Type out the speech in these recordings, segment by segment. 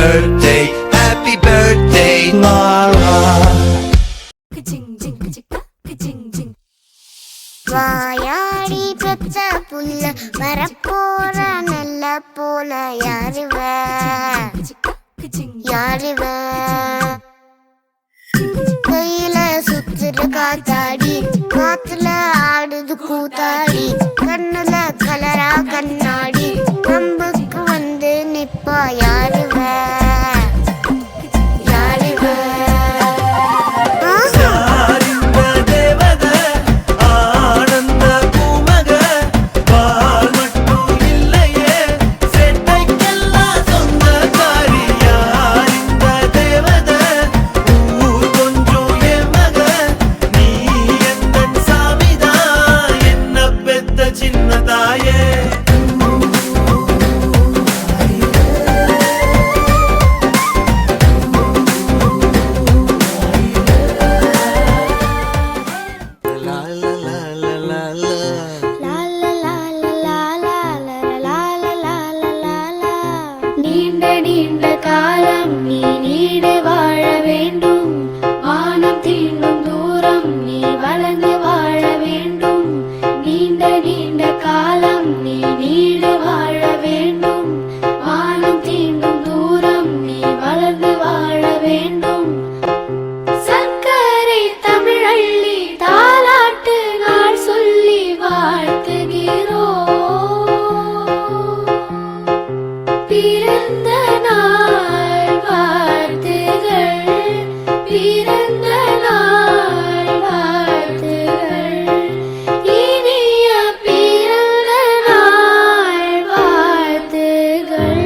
birthday, happy birthday, Lara. வாயாடி பெத்த புள்ள வரப்போற நல்ல போல யாருவ யாருவ கையில சுத்துற காத்தாடி காத்துல ஆடுது கூத்தாடி கண்ணுல கலரா கண்ணாடி நம்புக்கு வந்து நிப்பா யாருவ நீண்ட காலம் நீ நீடு வாழ வேண்டும் வானம் தீண்டும் தூரம் நீ வளர்ந்து வாழ வேண்டும் நீண்ட காலம் நீ நீடு வாழ வேண்டும் வானம் தீண்டும் தூரம் நீ வளர்ந்து வாழ வேண்டும் சர்க்கரை தமிழள்ளி தாலாட்டு நாள் சொல்லி வாழ்த்துகிறோம் பிறந்த நாள் வாழ்த்துகள் பிறந்த நாள் வாழ்த்துகள் இனிய பிறந்த நாள் வாழ்த்துகள்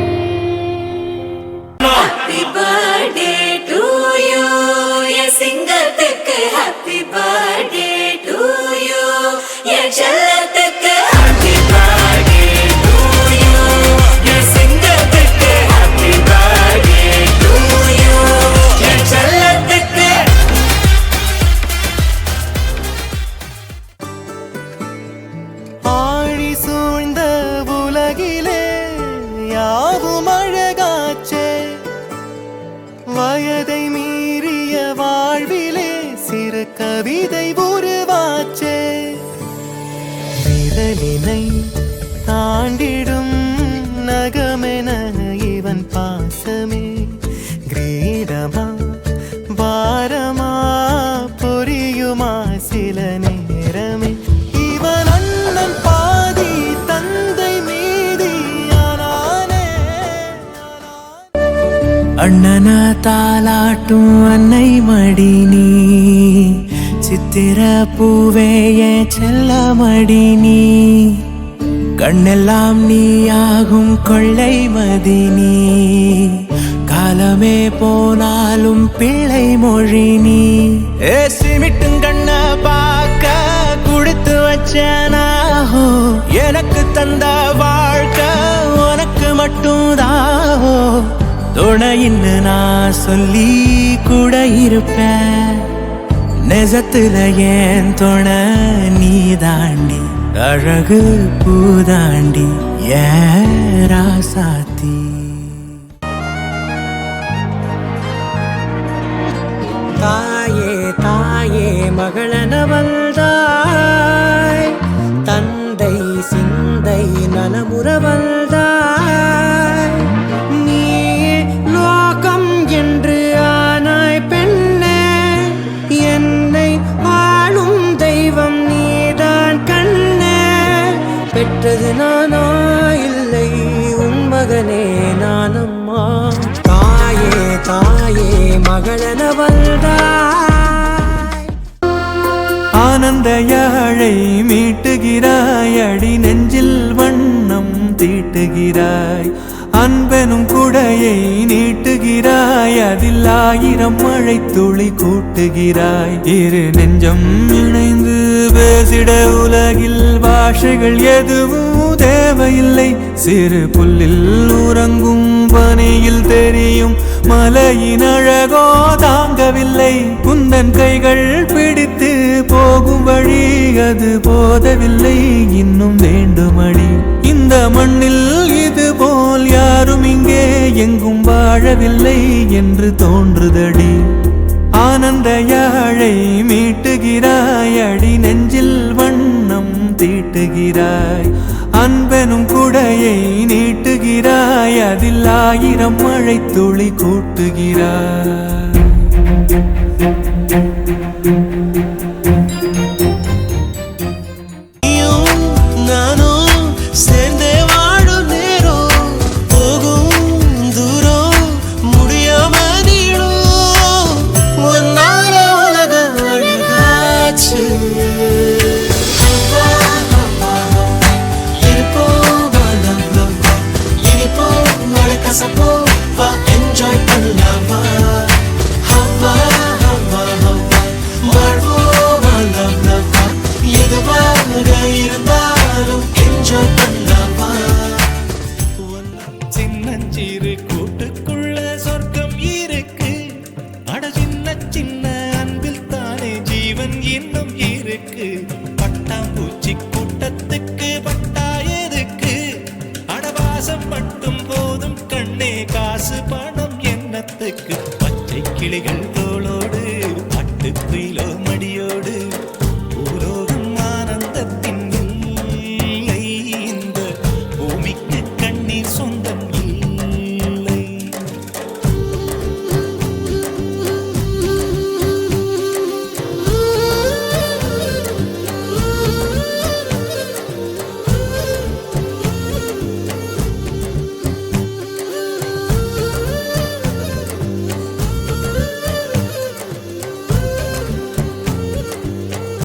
Happy birthday to you என் சிங்கத்துக்கு happy birthday to you என் செல்லத்துக்கு happy birthday to you என் சிங்கத்துக்கு happy birthday to you என் செல்லத்துக்கு ஆழி சூழ்ந்த உலகிலே யாவும் அழகாச்சே வயதை மீறிய வாழ்விலே சிறு கவிதை உருவாச்சே விரலினை தாண்டிடும் நகமென இவன் பாசமே கிரீடமா பாரமா பொரியுமா சில நேரமே இவன் அண்ணன் பாதி தந்தை மீதி அண்ணன தாலாட்டும் அன்னை மடி நீ சித்திர பூவே என் செல்ல மடி நீ கண்ணெல்லாம் நீயாகும் கொள்ளை மதி நீ காலமே போனாலும் பிள்ளை மொழி நீ சிமிட்டும் கண்ண பார்க்க கொடுத்து வச்சனாஹோ எனக்கு தந்த வாழ்க்கை உனக்கு மட்டும்தாஹோ துணையின்னு நான் சொல்லி கூட இருப்பேன் நெசத்துல ஏன் துணை நீ தாண்டி அழகு பூதாண்டி ஏன் ராசாத்தி தாயே தாயே மகளன வந்தாய் தந்தை சிந்தை நலமுற வந்தாய் நீ லோகம் என்று ஆனாய் பெண்ணே என்னை ஆளும் தெய்வம் நீதான் கண்ணே பெற்றது நானா இல்லை உன் மகனே நானம்மா தாயே தாயே மகளன வந்தாய் ஆனந்த யாழை மீட்டுகிறாய் அடி நெஞ்சில் வண்ணம் தீட்டுகிறாய் அன்பெனும் குடையை நீட்டுகிறாய் அதில் 1000 மழை துளி கூட்டுகிறாய் இரு நெஞ்சம் இணைந்து பேசிட உலகில் பாஷைகள் எதுவும் தேவையில்லை சிறு புல்லில் உறங்கும் பனியில் தெரியும் மலையின் அழகோ தாங்கவில்லை குந்தன் கைகள் பிடித்து போகும் வழி அது போதவில்லை இன்னும் வேண்டுமடி இந்த மண்ணில் இது போல் யாரும் இங்கே எங்கும் வாழவில்லை என்று தோன்றுதடி ஆனந்த யாழை மீட்டுகிறாய் அடி நெஞ்சில் வண்ணம் தீட்டுகிறாய் அன்பெனும் குடையை நீட்டுகிறாய் அதில் 1000 மழை துளி கூட்டுகிறாய் சின்னஞ்சிறு கூட்டுக்குள்ள சொர்க்கம் இருக்கு அட சின்ன சின்ன அன்பில் தானே ஜீவன் இன்னும் இருக்கு பட்டாம்பூச்சி கூட்டத்துக்கு பட்டா எதுக்கு அடவாசம் மட்டும் போதும் கண்ணே காசு பணம் என்னத்துக்கு பச்சை கிளிகள்